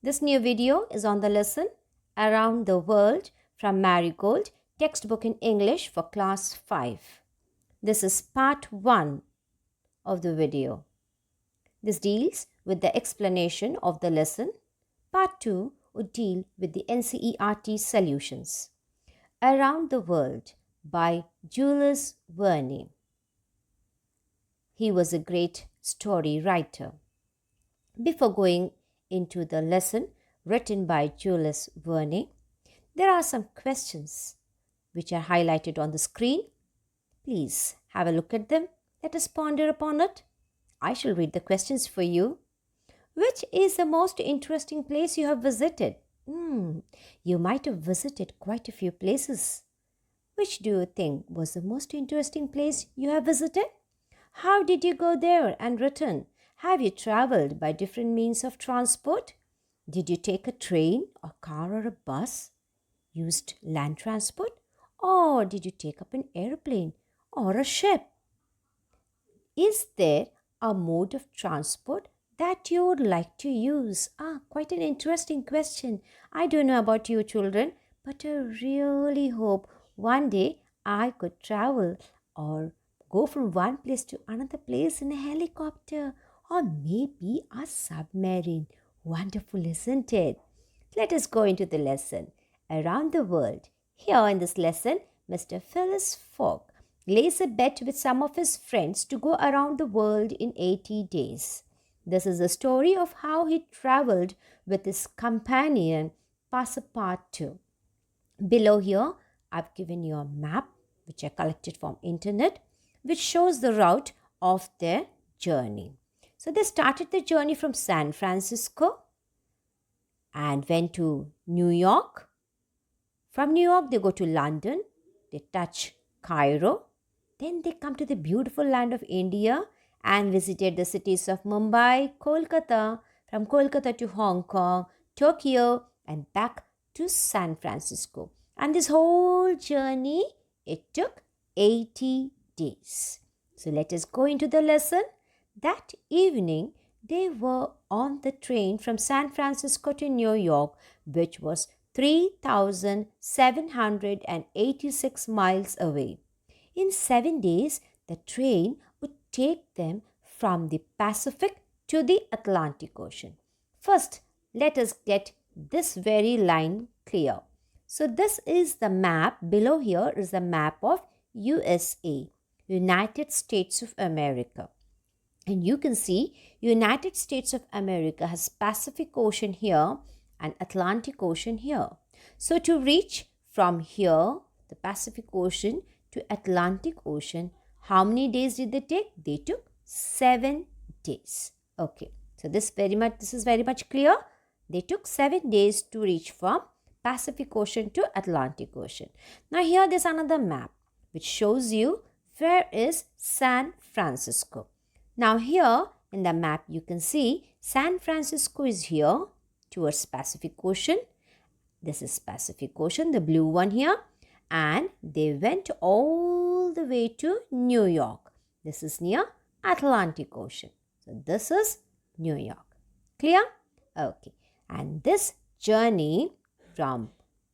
This new video is on the lesson Around the World from Marigold, textbook in English for class 5. This is part 1 of the video. This deals with the explanation of the lesson. Part 2 would deal with the NCERT solutions. Around the World by Jules Verne. He was a great story writer. Before going into the lesson written by Jules Verne, there are some questions which are highlighted on the screen. Please have a look at them. Let us ponder upon it. I shall read the questions for you. Which is the most interesting place you have visited? You might have visited quite a few places. Which do you think was the most interesting place you have visited? How did you go there and return? Have you traveled by different means of transport? Did you take a train, a car, or a bus? Used land transport? Or did you take up an airplane or a ship? Is there a mode of transport that you would like to use? Quite an interesting question. I don't know about you children, but I really hope one day I could travel or go from one place to another place in a helicopter or maybe a submarine. Wonderful, isn't it? Let us go into the lesson. Around the World. Here in this lesson, Mr. Phileas Fogg lays a bet with some of his friends to go around the world in 80 days. This is a story of how he traveled with his companion Passepartout. Below here, I've given you a map which I collected from internet, which shows the route of their journey. So they started the journey from San Francisco and went to New York. From New York, they go to London. They touch Cairo. Then they come to the beautiful land of India and visited the cities of Mumbai, Kolkata, from Kolkata to Hong Kong, Tokyo, and back to San Francisco. And this whole journey, it took 80 days. So let us go into the lesson. That evening, they were on the train from San Francisco to New York, which was 3,786 miles away. In 7 days, the train would take them from the Pacific to the Atlantic Ocean. First, let us get this very line clear. So this is the map. Below here is the map of USA, United States of America. And you can see United States of America has Pacific Ocean here and Atlantic Ocean here. So to reach from here, the Pacific Ocean to Atlantic Ocean, how many days did they take? They took 7 days. Okay, so this is very much clear. They took 7 days to reach from Pacific Ocean to Atlantic Ocean. Now here there's another map which shows you where is San Francisco. Now here in the map you can see San Francisco is here towards Pacific Ocean. This is Pacific Ocean, the blue one here. And they went all the way to New York. This is near Atlantic Ocean. So this is New York. Clear? Okay. And this journey from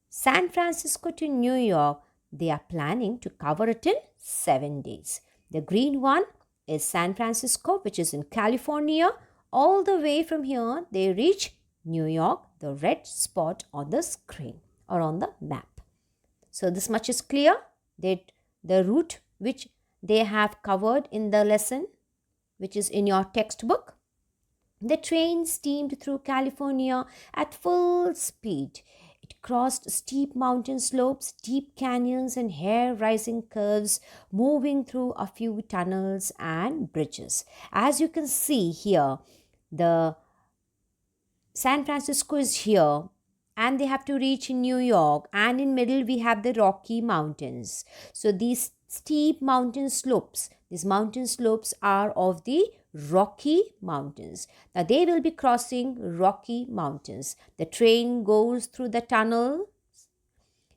San Francisco to New York, they are planning to cover it in 7 days. The green one is San Francisco, which is in California. All the way from here, they reach New York, the red spot on the screen or on the map. So this much is clear that the route which they have covered in the lesson, which is in your textbook. The train steamed through California at full speed. It crossed steep mountain slopes, deep canyons, and hair-rising curves, moving through a few tunnels and bridges. As you can see here, the San Francisco is here, and they have to reach New York, and in middle we have the Rocky Mountains. So these steep mountain slopes, these mountain slopes are of the Rocky Mountains. Now they will be crossing Rocky Mountains. The train goes through the tunnel.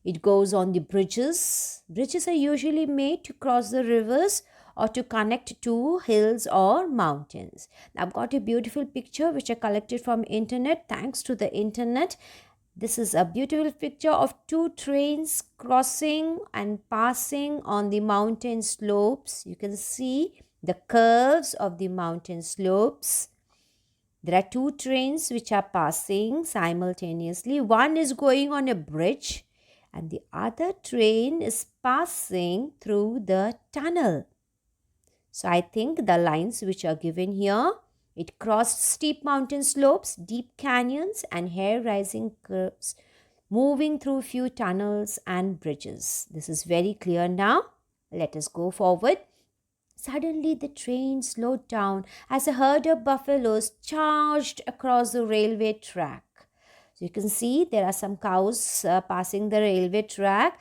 It goes on the bridges. Bridges are usually made to cross the rivers or to connect two hills or mountains. I've got a beautiful picture which I collected from internet. Thanks to the internet, this is a beautiful picture of two trains crossing and passing on the mountain slopes. You can see the curves of the mountain slopes. There are two trains which are passing simultaneously. One is going on a bridge and the other train is passing through the tunnel. So I think the lines which are given here, it crossed steep mountain slopes, deep canyons and hair-rising curves, moving through few tunnels and bridges. This is very clear now. Let us go forward. Suddenly the train slowed down as a herd of buffaloes charged across the railway track. So you can see there are some cows passing the railway track.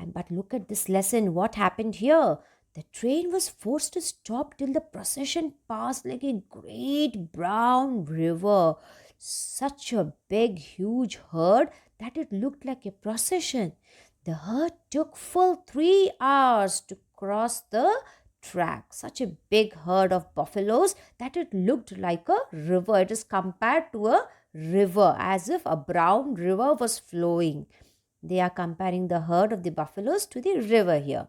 But look at this lesson. What happened here? The train was forced to stop till the procession passed like a great brown river. Such a big, huge herd that it looked like a procession. The herd took full 3 hours to cross the track. Such a big herd of buffaloes that it looked like a river. It is compared to a river, as if a brown river was flowing. They are comparing the herd of the buffaloes to the river here.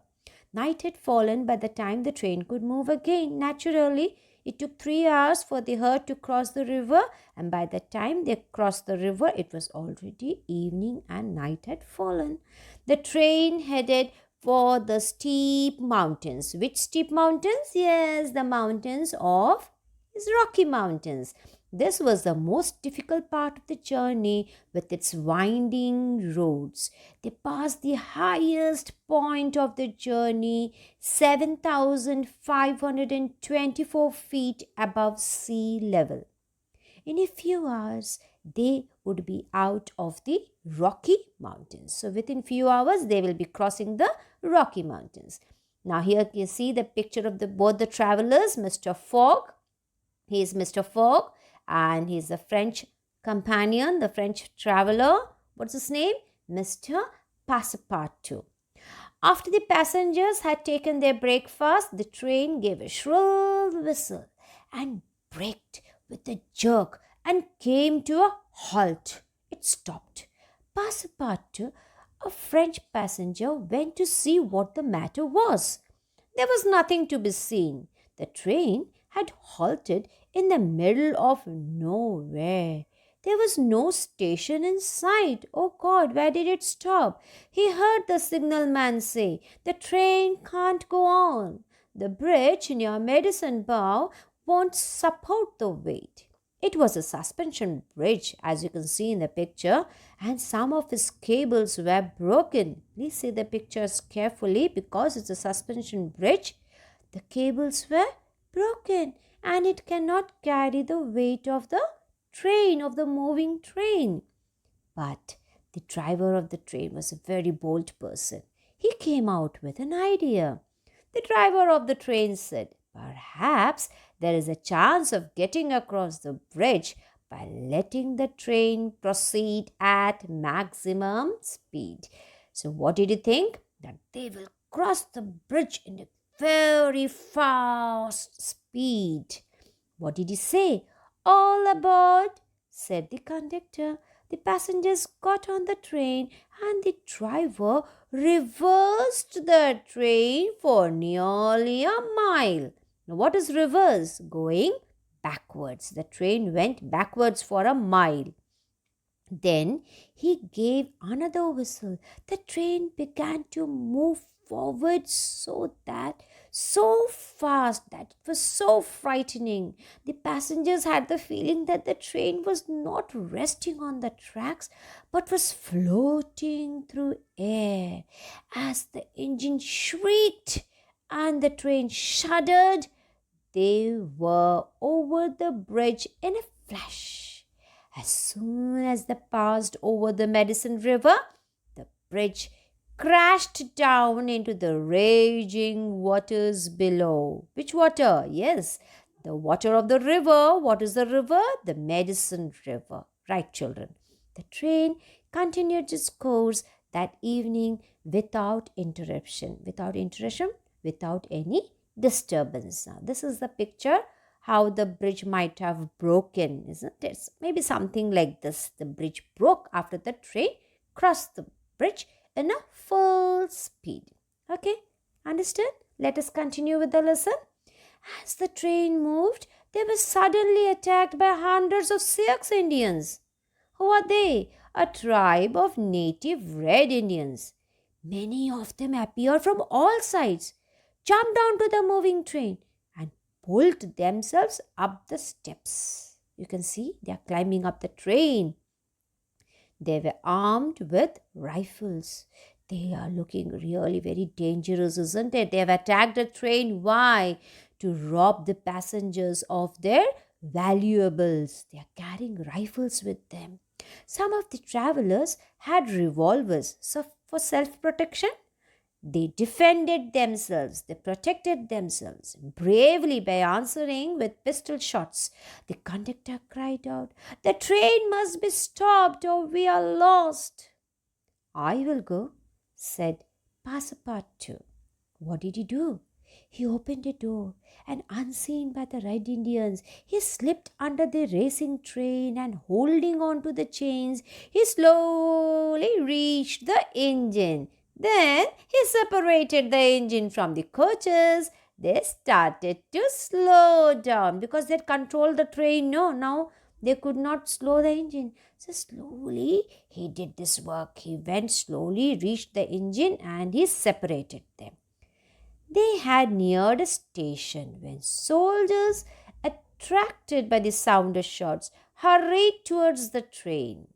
Night had fallen by the time the train could move again. Naturally, it took 3 hours for the herd to cross the river, and by the time they crossed the river, it was already evening and night had fallen. The train headed for the steep mountains. Which steep mountains? Yes, the mountains of Rocky Mountains. This was the most difficult part of the journey with its winding roads. They passed the highest point of the journey, 7,524 feet above sea level. In a few hours, they would be out of the Rocky Mountains. So within few hours, they will be crossing the Rocky Mountains. Now here you see the picture of both the travelers, Mr. Fogg. He is Mr. Fogg and he is the French companion, the French traveler. What's his name? Mr. Passepartout. After the passengers had taken their breakfast, the train gave a shrill whistle and braked with a jerk and came to a halt. It stopped. Passepartout, a French passenger, went to see what the matter was. There was nothing to be seen. The train had halted in the middle of nowhere. There was no station in sight. Oh God, where did it stop? He heard the signalman say, "The train can't go on. The bridge near Medicine Bow won't support the weight." It was a suspension bridge, as you can see in the picture, and some of its cables were broken. Please see the pictures carefully because it's a suspension bridge. The cables were broken and it cannot carry the weight of the train, of the moving train. But the driver of the train was a very bold person. He came out with an idea. The driver of the train said, "Perhaps there is a chance of getting across the bridge by letting the train proceed at maximum speed." So what did he think? That they will cross the bridge in a very fast speed. What did he say? "All aboard," said the conductor. The passengers got on the train and the driver reversed the train for nearly a mile. Now, what is reverse? Going backwards. The train went backwards for a mile. Then he gave another whistle. The train began to move forward so fast that it was so frightening. The passengers had the feeling that the train was not resting on the tracks but was floating through air. As the engine shrieked and the train shuddered, they were over the bridge in a flash. As soon as they passed over the Medicine River, the bridge crashed down into the raging waters below. Which water? Yes, the water of the river. What is the river? The Medicine River. Right, children. The train continued its course that evening without interruption. Without any disturbance. Now, this is the picture how the bridge might have broken, isn't it? Maybe something like this. The bridge broke after the train crossed the bridge in a full speed. Okay, understood? Let us continue with the lesson. As the train moved, they were suddenly attacked by hundreds of Sioux Indians. Who are they? A tribe of native red Indians. Many of them appeared from all sides, jumped onto the moving train, and pulled themselves up the steps. You can see they are climbing up the train. They were armed with rifles. They are looking really very dangerous, isn't it? They have attacked the train. Why? To rob the passengers of their valuables. They are carrying rifles with them. Some of the travelers had revolvers, so for self protection. They defended themselves, they protected themselves bravely by answering with pistol shots. The conductor cried out, "The train must be stopped or we are lost." "I will go," said Passepartout. What did he do? He opened a door, and unseen by the Red Indians, he slipped under the racing train and holding on to the chains, he slowly reached the engine. Then he separated the engine from the coaches. They started to slow down because they had controlled the train. No, now they could not slow the engine. So slowly he did this work. He went slowly, reached the engine, and he separated them. They had neared a station when soldiers, attracted by the sound of shots, hurried towards the train.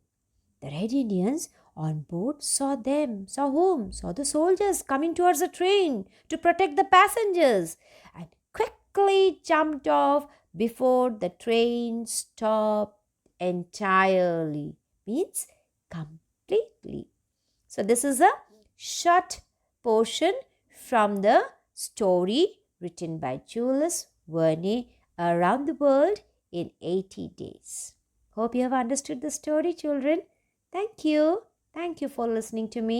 The Red Indians on board saw them. Saw whom? Saw the soldiers coming towards the train to protect the passengers and quickly jumped off before the train stopped entirely. Means completely. So this is a short portion from the story written by Jules Verne, Around the World in 80 Days. Hope you have understood the story, children. Thank you. Thank you for listening to me.